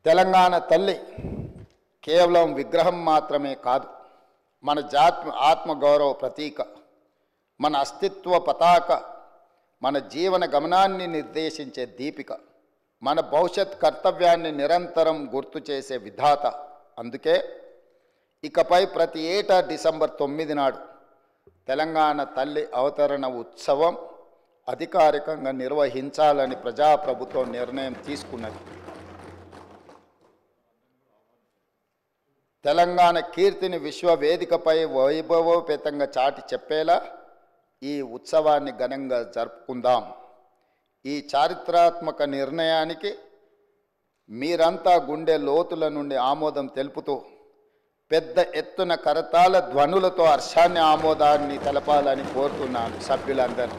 తెలంగాణ తల్లి కేవలం విగ్రహం మాత్రమే కాదు, మన ఆత్మగౌరవ ప్రతీక, మన అస్తిత్వ పతాక, మన జీవన గమనాన్ని నిర్దేశించే దీపిక, మన భవిష్యత్ కర్తవ్యాన్ని నిరంతరం గుర్తు చేసే విధాత. అందుకే ఇకపై ప్రతి ఏటా డిసెంబర్ 9 నాడు తెలంగాణ తల్లి అవతరణ ఉత్సవం అధికారికంగా నిర్వహించాలని ప్రజాప్రభుత్వం నిర్ణయం తీసుకున్నది. తెలంగాణ కీర్తిని విశ్వవేదికపై వైభవోపేతంగా చాటి చెప్పేలా ఈ ఉత్సవాన్ని ఘనంగా జరుపుకుందాం. ఈ చారిత్రాత్మక నిర్ణయానికి మీరంతా గుండె లోతుల నుండి ఆమోదం తెలుపుతూ పెద్ద ఎత్తున కరతాళ ధ్వనులతో హర్షాన్ని ఆమోదాన్ని తెలపాలని కోరుతున్నాను సభ్యులందరూ.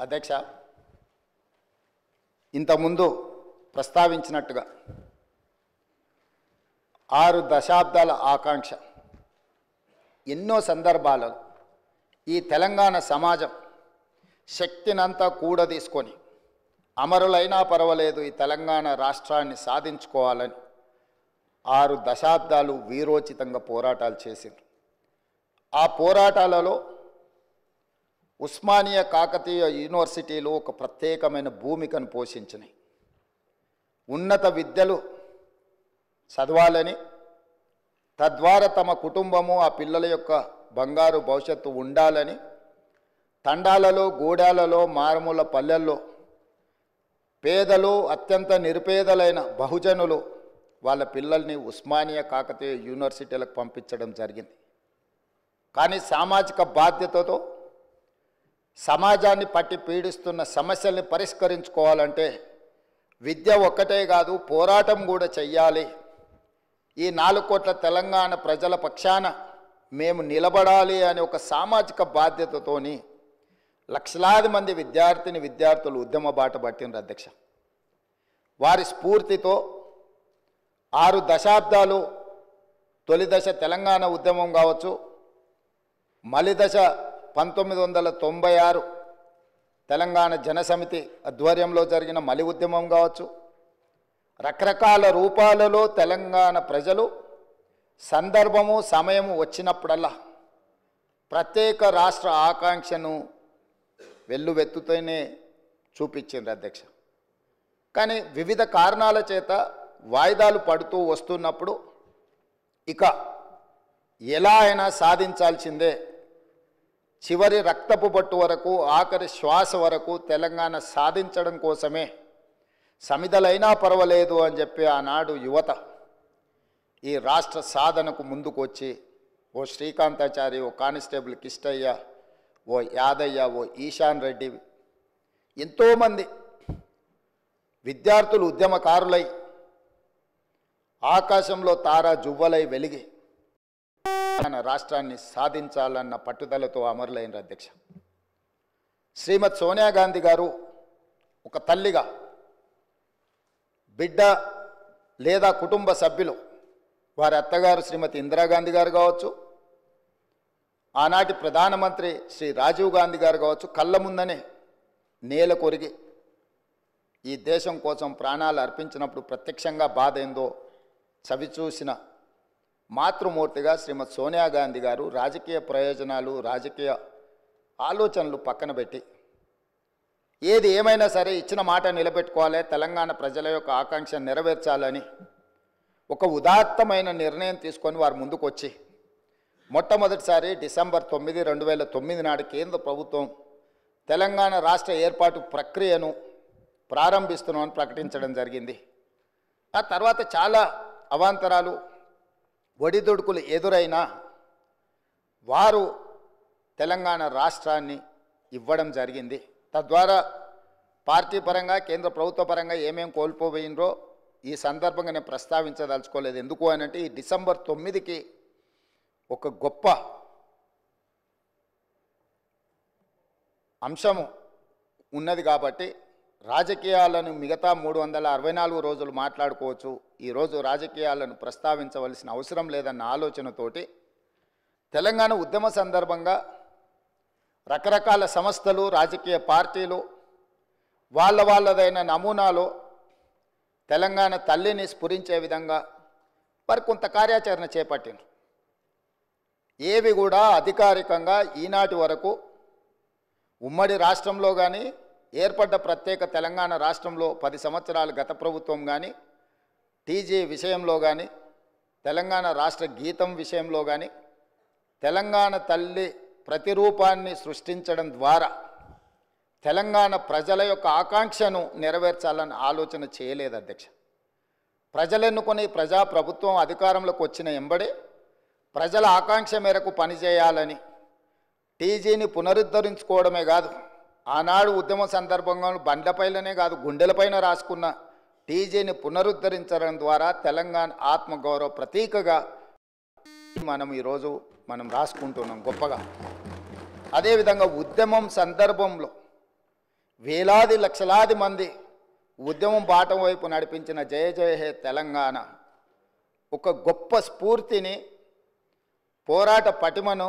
అధ్యక్ష, ఇంతకుముందు ప్రస్తావించినట్టుగా 6 దశాబ్దాల ఆకాంక్ష, ఎన్నో సందర్భాలలో ఈ తెలంగాణ సమాజం శక్తినంతా కూడదీసుకొని అమరులైనా పర్వాలేదు ఈ తెలంగాణ రాష్ట్రాన్ని సాధించుకోవాలని 6 దశాబ్దాలు వీరోచితంగా పోరాటాలు చేసింది. ఆ పోరాటాలలో ఉస్మానియా కాకతీయ యూనివర్సిటీలు ఒక ప్రత్యేకమైన భూమికను పోషించినాయి. ఉన్నత విద్యలు చదవాలని, తద్వారా తమ కుటుంబము ఆ పిల్లల యొక్క బంగారు భవిష్యత్తు ఉండాలని తండాలలో, గూడాలలో, మారుమూల పల్లెల్లో పేదలు, అత్యంత నిరుపేదలైన బహుజనులు వాళ్ళ పిల్లల్ని ఉస్మానియా కాకతీయ యూనివర్సిటీలకు పంపించడం జరిగింది. కానీ సామాజిక బాధ్యతతో సమాజాన్ని పట్టి పీడిస్తున్న సమస్యల్ని పరిష్కరించుకోవాలంటే విద్య ఒక్కటే కాదు, పోరాటం కూడా చెయ్యాలి. ఈ 4 కోట్ల తెలంగాణ ప్రజల పక్షాన మేము నిలబడాలి అనే ఒక సామాజిక బాధ్యతతోని లక్షలాది మంది విద్యార్థులు ఉద్యమ బాట పట్టినారు అధ్యక్ష. వారి స్ఫూర్తితో 6 దశాబ్దాలు, తొలి దశ తెలంగాణ ఉద్యమం కావచ్చు, మలి దశ 1996 తెలంగాణ జనసమితి ఆధ్వర్యంలో జరిగిన మలి ఉద్యమం కావచ్చు, రకరకాల రూపాలలో తెలంగాణ ప్రజలు సందర్భము, సమయము వచ్చినప్పుడల్లా ప్రత్యేక రాష్ట్ర ఆకాంక్షను వెల్లువెత్తుతూనే చూపించింది అధ్యక్ష. కానీ వివిధ కారణాల చేత వాయిదాలు పడుతూ వస్తున్నప్పుడు ఇక ఎలా అయినా సాధించాల్సిందే, చివరి రక్తపు బొట్టు వరకు, ఆఖరి శ్వాస వరకు తెలంగాణ సాధించడం కోసమే సమిధలైనా పర్వాలేదు అని చెప్పి ఆనాడు యువత ఈ రాష్ట్ర సాధనకు ముందుకు వచ్చి ఓ శ్రీకాంతాచారి, ఓ కానిస్టేబుల్ కిష్టయ్య, ఓ యాదయ్య, ఓ ఈశాన్ రెడ్డి, ఎంతోమంది విద్యార్థులు ఉద్యమకారులై ఆకాశంలో తారా జువ్వలై వెలిగి మన రాష్ట్రాన్ని సాధించాలన్న పట్టుదలతో అమరులైన అధ్యక్ష. శ్రీమతి సోనియా గాంధీ గారు ఒక తల్లిగా బిడ్డ లేదా కుటుంబ సభ్యులు, వారి అత్తగారు శ్రీమతి ఇందిరాగాంధీ గారు కావచ్చు, ఆనాటి ప్రధానమంత్రి శ్రీ రాజీవ్ గాంధీ గారు కావచ్చు, కళ్ళ ముందనే నేల కొరిగి ఈ దేశం కోసం ప్రాణాలు అర్పించినప్పుడు ప్రత్యక్షంగా బాధ ఏందో చవిచూసిన మాతృమూర్తిగా శ్రీమతి సోనియా గాంధీ గారు రాజకీయ ప్రయోజనాలు, రాజకీయ ఆలోచనలు పక్కన పెట్టి ఏది ఏమైనా సరే ఇచ్చిన మాట నిలబెట్టుకోవాలి, తెలంగాణ ప్రజల యొక్క ఆకాంక్ష నెరవేర్చాలని ఒక ఉదాత్తమైన నిర్ణయం తీసుకొని వారు ముందుకు వచ్చి మొట్టమొదటిసారి డిసెంబర్ 9, 2009 నాడు కేంద్ర ప్రభుత్వం తెలంగాణ రాష్ట్ర ఏర్పాటు ప్రక్రియను ప్రారంభిస్తున్నామని ప్రకటించడం జరిగింది. ఆ తర్వాత చాలా అవాంతరాలు, ఒడిదుడుకులు ఎదురైనా వారు తెలంగాణ రాష్ట్రాన్ని ఇవ్వడం జరిగింది. తద్వారా పార్టీ పరంగా, కేంద్ర ప్రభుత్వ పరంగా ఏమేం కోల్పోయినరో ఈ సందర్భంగా నేను ప్రస్తావించదలుచుకోలేదు. ఎందుకు అని అంటే ఈ డిసెంబర్ 9కి ఒక గొప్ప అంశము ఉన్నది కాబట్టి రాజకీయాలను మిగతా 364 రోజులు మాట్లాడుకోవచ్చు, ఈరోజు రాజకీయాలను ప్రస్తావించవలసిన అవసరం లేదన్న ఆలోచనతోటి తెలంగాణ ఉద్యమ సందర్భంగా రకరకాల సంస్థలు, రాజకీయ పార్టీలు వాళ్ళదైన నమూనాలో తెలంగాణ తల్లిని స్ఫురించే విధంగా మరి కొంత కార్యాచరణ చేపట్టిండ్రు. ఏవి కూడా అధికారికంగా ఈనాటి వరకు ఉమ్మడి రాష్ట్రంలో కానీ, ఏర్పడ్డ ప్రత్యేక తెలంగాణ రాష్ట్రంలో 10 సంవత్సరాలు గత ప్రభుత్వం కానీ, టీజీ విషయంలో కానీ, తెలంగాణ రాష్ట్ర గీతం విషయంలో కానీ, తెలంగాణ తల్లి ప్రతిరూపాన్ని సృష్టించడం ద్వారా తెలంగాణ ప్రజల యొక్క ఆకాంక్షను నెరవేర్చాలని ఆలోచన చేయలేదు అధ్యక్ష. ప్రజలెన్నుకొని ప్రజాప్రభుత్వం అధికారంలోకి వచ్చిన ఎంబడే ప్రజల ఆకాంక్ష మేరకు పనిచేయాలని టీజీని పునరుద్ధరించుకోవడమే కాదు, ఆనాడు ఉద్యమ సందర్భంగా బండ్లపైలనే కాదు గుండెలపైన రాసుకున్న టీజీని పునరుద్ధరించడం ద్వారా తెలంగాణ ఆత్మగౌరవ ప్రతీకగా ఈరోజు మనం రాసుకుంటున్నాం గొప్పగా. అదేవిధంగా ఉద్యమం సందర్భంలో వేలాది లక్షలాది మంది ఉద్యమం బాటం వైపు నడిపించిన జయ జయ హే తెలంగాణ ఒక గొప్ప స్ఫూర్తిని, పోరాట పటిమను,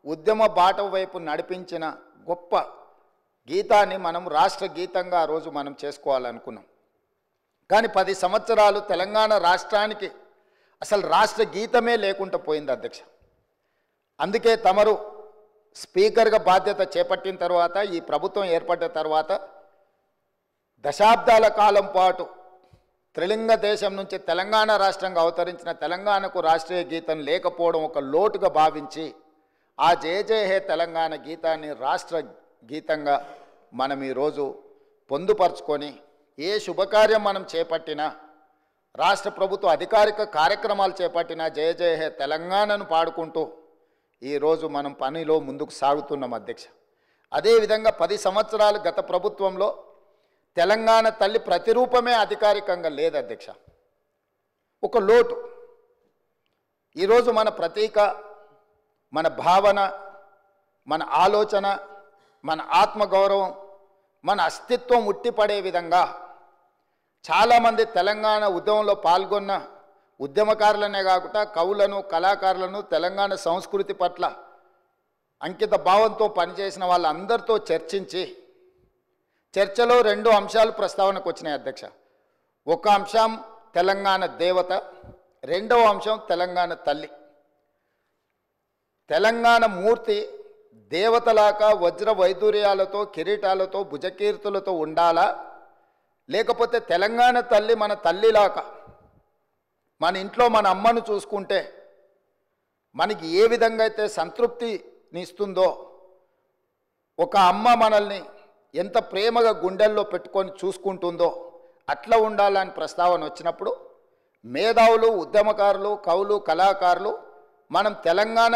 ఉద్యమ బాటం వైపు నడిపించిన గొప్ప గీతాన్ని మనం రాష్ట్ర గీతంగా ఆ రోజు మనం చేసుకోవాలనుకున్నాం. కానీ 10 సంవత్సరాలు తెలంగాణ రాష్ట్రానికి అసలు రాష్ట్ర గీతమే లేకుండా పోయింది అధ్యక్ష. అందుకే తమరు స్పీకర్గా బాధ్యత చేపట్టిన తర్వాత, ఈ ప్రభుత్వం ఏర్పడ్డ తర్వాత దశాబ్దాల కాలం పాటు త్రిలింగ దేశం నుంచి తెలంగాణ రాష్ట్రంగా అవతరించిన తెలంగాణకు రాష్ట్రీయ గీతం లేకపోవడం ఒక లోటుగా భావించి ఆ జయ జయ హే తెలంగాణ గీతాన్ని రాష్ట్ర గీతంగా మనం ఈరోజు పొందుపరుచుకొని ఏ శుభకార్యం మనం చేపట్టినా, రాష్ట్ర ప్రభుత్వ అధికారిక కార్యక్రమాలు చేపట్టినా జయ జయ హే తెలంగాణను పాడుకుంటూ ఈరోజు మనం పనిలో ముందుకు సాగుతున్నాం అధ్యక్ష. అదేవిధంగా 10 సంవత్సరాలు గత ప్రభుత్వంలో తెలంగాణ తల్లి ప్రతిరూపమే అధికారికంగా లేదు అధ్యక్ష. ఒక లోటు. ఈరోజు మన ప్రతీక, మన భావన, మన ఆలోచన, మన ఆత్మగౌరవం, మన అస్తిత్వం ఉట్టిపడే విధంగా చాలామంది తెలంగాణ ఉద్యమంలో పాల్గొన్న ఉద్యమకారులనే కాకుండా కవులను, కళాకారులను, తెలంగాణ సంస్కృతి పట్ల అంకిత భావంతో పనిచేసిన వాళ్ళందరితో చర్చించి చర్చలో 2 అంశాలు ప్రస్తావనకు వచ్చినాయి అధ్యక్ష. ఒక అంశం తెలంగాణ దేవత, రెండవ అంశం తెలంగాణ తల్లి. తెలంగాణ మూర్తి దేవతలాగా వజ్ర వైదూర్యాలతో, కిరీటాలతో, భుజకీర్తులతో ఉండాలా, లేకపోతే తెలంగాణ తల్లి మన తల్లిలాగా మన ఇంట్లో మన అమ్మను చూసుకుంటే మనకి ఏ విధంగా అయితే సంతృప్తినిస్తుందో, ఒక అమ్మ మనల్ని ఎంత ప్రేమగా గుండెల్లో పెట్టుకొని చూసుకుంటుందో అట్లా ఉండాలని ప్రస్తావన వచ్చినప్పుడు మేధావులు, ఉద్యమకారులు, కవులు, కళాకారులు మనం తెలంగాణ